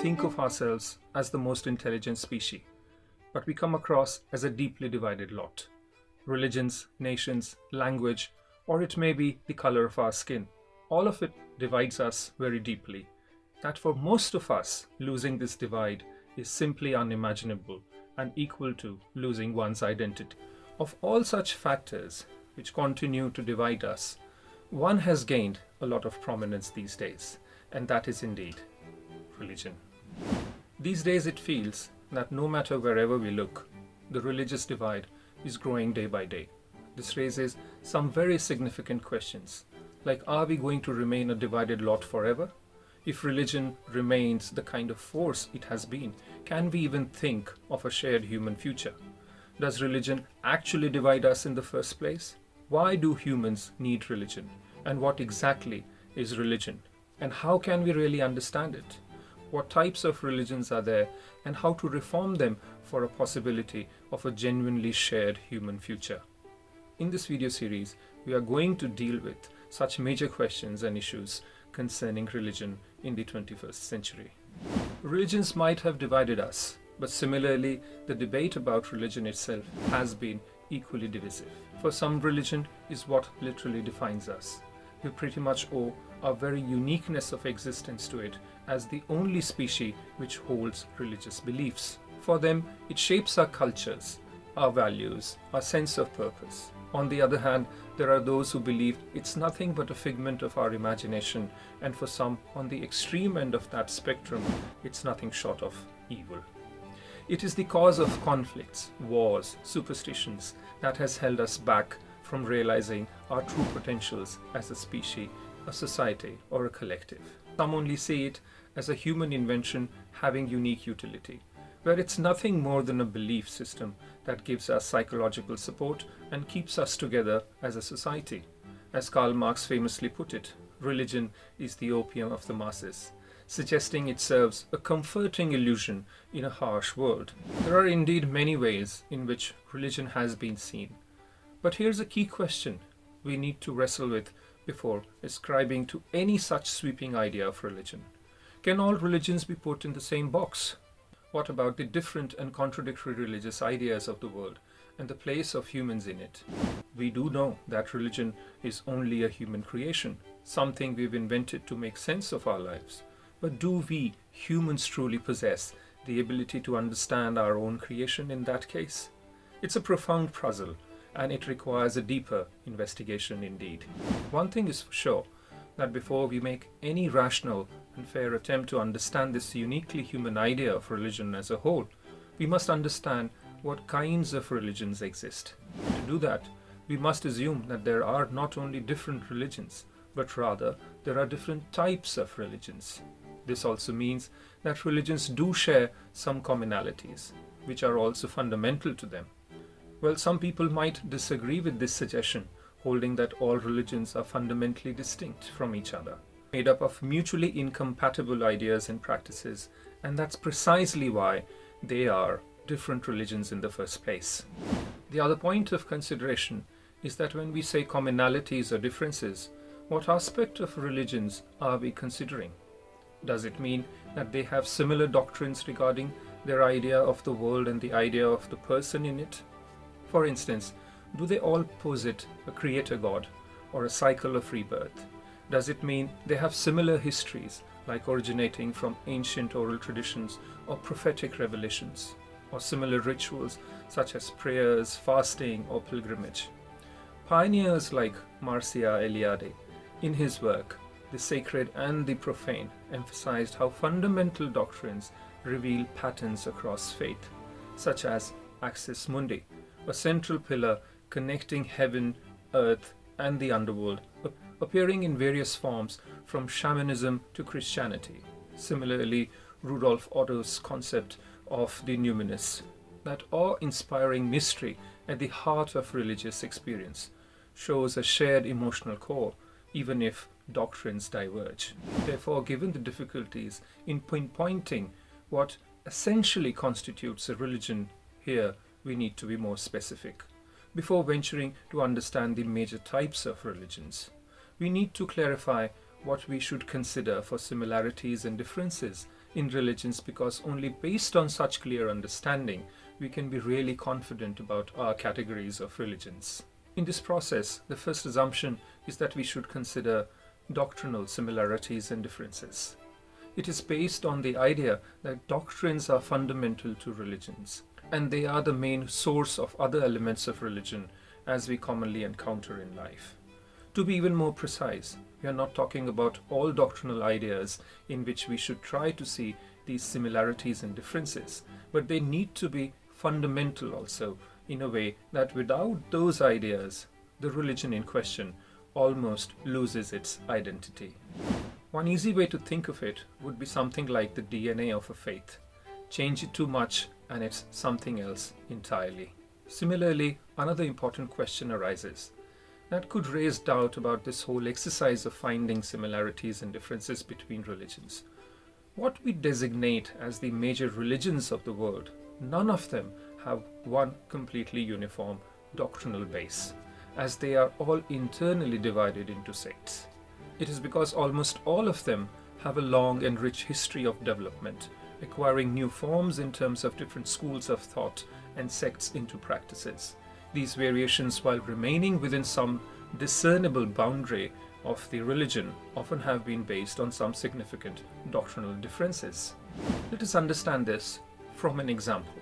think of ourselves as the most intelligent species, but we come across as a deeply divided lot. Religions, nations, language, or it may be the color of our skin, all of it divides us very deeply. That for most of us, losing this divide is simply unimaginable and equal to losing one's identity. Of all such factors which continue to divide us, one has gained a lot of prominence these days, and that is indeed religion. These days it feels that no matter wherever we look, the religious divide is growing day by day. This raises some very significant questions, like are we going to remain a divided lot forever? If religion remains the kind of force it has been, can we even think of a shared human future? Does religion actually divide us in the first place? Why do humans need religion? And what exactly is religion? And how can we really understand it? What types of religions are there, and how to reform them for a possibility of a genuinely shared human future? In this video series, we are going to deal with such major questions and issues concerning religion in the 21st century. Religions might have divided us, but similarly, the debate about religion itself has been equally divisive. For some, religion is what literally defines us. We pretty much owe our very uniqueness of existence to it as the only species which holds religious beliefs. For them, it shapes our cultures, our values, our sense of purpose. On the other hand, there are those who believe it's nothing but a figment of our imagination, and for some, on the extreme end of that spectrum, it's nothing short of evil. It is the cause of conflicts, wars, superstitions that has held us back from realizing our true potentials as a species, a society, or a collective. Some only see it as a human invention having unique utility, where it's nothing more than a belief system that gives us psychological support and keeps us together as a society. As Karl Marx famously put it, religion is the opium of the masses, suggesting it serves a comforting illusion in a harsh world. There are indeed many ways in which religion has been seen. But here's a key question we need to wrestle with before ascribing to any such sweeping idea of religion. Can all religions be put in the same box? What about the different and contradictory religious ideas of the world and the place of humans in it? We do know that religion is only a human creation, something we've invented to make sense of our lives. But do we, humans, truly possess the ability to understand our own creation in that case? It's a profound puzzle, and it requires a deeper investigation indeed. One thing is for sure, that before we make any rational and fair attempt to understand this uniquely human idea of religion as a whole, we must understand what kinds of religions exist. To do that, we must assume that there are not only different religions, but rather there are different types of religions. This also means that religions do share some commonalities, which are also fundamental to them. Well, some people might disagree with this suggestion, holding that all religions are fundamentally distinct from each other, made up of mutually incompatible ideas and practices, and that's precisely why they are different religions in the first place. The other point of consideration is that when we say commonalities or differences, what aspect of religions are we considering? Does it mean that they have similar doctrines regarding their idea of the world and the idea of the person in it? For instance, do they all posit a creator god or a cycle of rebirth? Does it mean they have similar histories, like originating from ancient oral traditions or prophetic revelations, or similar rituals such as prayers, fasting, or pilgrimage? Pioneers like Mircea Eliade, in his work, The Sacred and the Profane, emphasized how fundamental doctrines reveal patterns across faith, such as axis mundi, a central pillar connecting heaven, earth, and the underworld, appearing in various forms from shamanism to Christianity. Similarly, Rudolf Otto's concept of the numinous, that awe-inspiring mystery at the heart of religious experience, shows a shared emotional core, even if doctrines diverge. Therefore, given the difficulties in pinpointing what essentially constitutes a religion, here we need to be more specific. Before venturing to understand the major types of religions, we need to clarify what we should consider for similarities and differences in religions, because only based on such clear understanding we can be really confident about our categories of religions. In this process, the first assumption is that we should consider doctrinal similarities and differences. It is based on the idea that doctrines are fundamental to religions, and they are the main source of other elements of religion as we commonly encounter in life. To be even more precise, we are not talking about all doctrinal ideas in which we should try to see these similarities and differences, but they need to be fundamental also, in a way that without those ideas, the religion in question almost loses its identity. One easy way to think of it would be something like the DNA of a faith. Change it too much and it's something else entirely. Similarly, another important question arises that could raise doubt about this whole exercise of finding similarities and differences between religions. What we designate as the major religions of the world, none of them have one completely uniform doctrinal base, as they are all internally divided into sects. It is because almost all of them have a long and rich history of development, acquiring new forms in terms of different schools of thought and sects into practices. These variations, while remaining within some discernible boundary of the religion, often have been based on some significant doctrinal differences. Let us understand this from an example.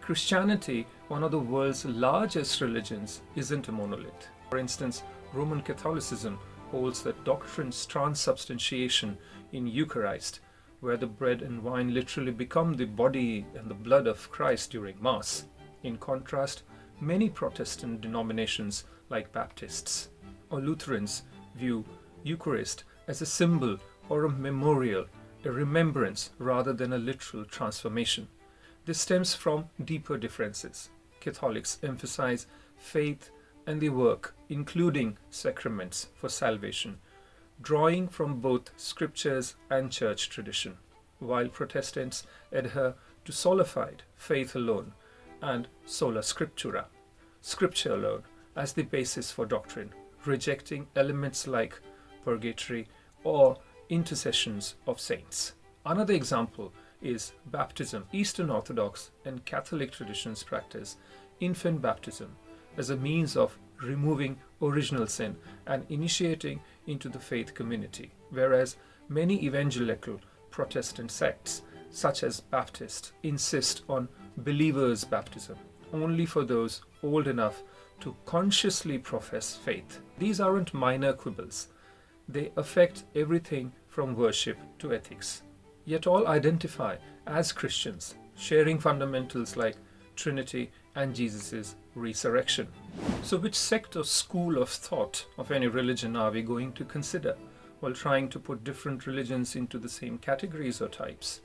Christianity, one of the world's largest religions, isn't a monolith. For instance, Roman Catholicism holds that doctrine's transubstantiation in Eucharist, where the bread and wine literally become the body and the blood of Christ during Mass. In contrast, many Protestant denominations like Baptists or Lutherans view Eucharist as a symbol or a memorial, a remembrance rather than a literal transformation. This stems from deeper differences. Catholics emphasize faith and the work, including sacraments, for salvation, drawing from both scriptures and church tradition, while Protestants adhere to solified faith alone and sola scriptura, scripture alone, as the basis for doctrine, rejecting elements like purgatory or intercessions of saints. Another example is baptism. Eastern Orthodox and Catholic traditions practice infant baptism as a means of removing original sin and initiating into the faith community, whereas many evangelical Protestant sects, such as Baptists, insist on believers' baptism only for those old enough to consciously profess faith. These aren't minor quibbles. They affect everything from worship to ethics. Yet all identify as Christians, sharing fundamentals like Trinity and Jesus' resurrection. So which sect or school of thought of any religion are we going to consider while trying to put different religions into the same categories or types?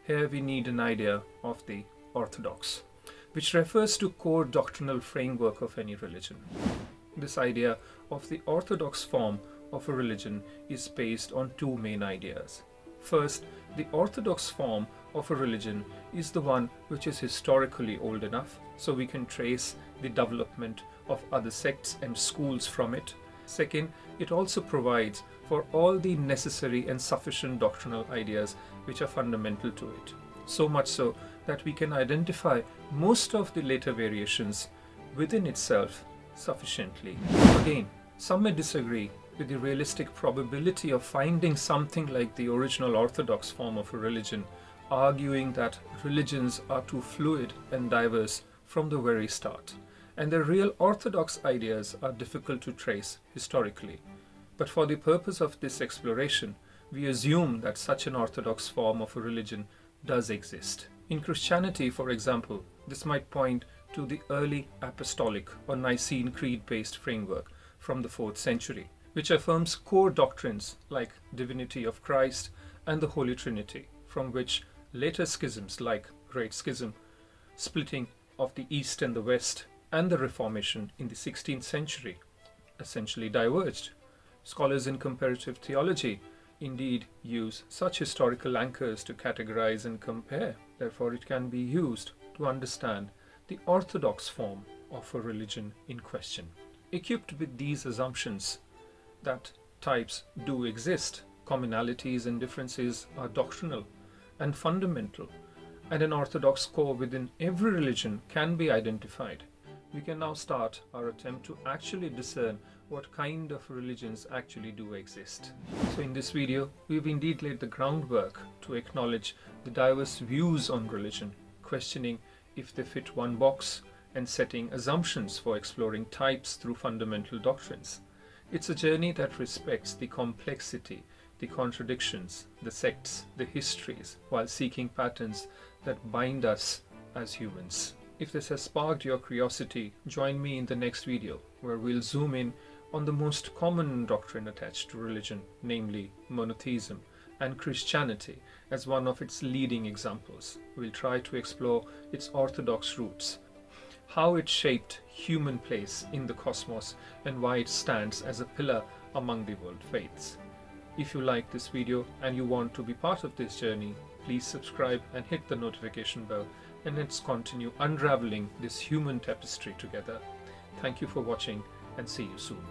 Here we need an idea of the orthodox, which refers to core doctrinal framework of any religion. This idea of the orthodox form of a religion is based on two main ideas. First, the orthodox form of a religion is the one which is historically old enough so we can trace the development of other sects and schools from it. Second, it also provides for all the necessary and sufficient doctrinal ideas which are fundamental to it. So much so that we can identify most of the later variations within itself sufficiently. Again, some may disagree with the realistic probability of finding something like the original orthodox form of a religion, arguing that religions are too fluid and diverse from the very start, and the real orthodox ideas are difficult to trace historically. But for the purpose of this exploration, we assume that such an orthodox form of a religion does exist. In Christianity, for example, this might point to the early apostolic or Nicene Creed-based framework from the 4th century, which affirms core doctrines like divinity of Christ and the Holy Trinity, from which later schisms like Great Schism, splitting of the East and the West, and the Reformation in the 16th century essentially diverged. Scholars in comparative theology indeed use such historical anchors to categorize and compare. Therefore, it can be used to understand the orthodox form of a religion in question. Equipped with these assumptions that types do exist, commonalities and differences are doctrinal, and fundamental, and an orthodox core within every religion can be identified, we can now start our attempt to actually discern what kind of religions actually do exist. So in this video, we've indeed laid the groundwork to acknowledge the diverse views on religion, questioning if they fit one box, and setting assumptions for exploring types through fundamental doctrines. It's a journey that respects the complexity, the contradictions, the sects, the histories, while seeking patterns that bind us as humans. If this has sparked your curiosity, join me in the next video, where we'll zoom in on the most common doctrine attached to religion, namely monotheism, and Christianity as one of its leading examples. We'll try to explore its orthodox roots, how it shaped human place in the cosmos, and why it stands as a pillar among the world faiths. If you like this video and you want to be part of this journey, please subscribe and hit the notification bell, and let's continue unraveling this human tapestry together. Thank you for watching, and see you soon.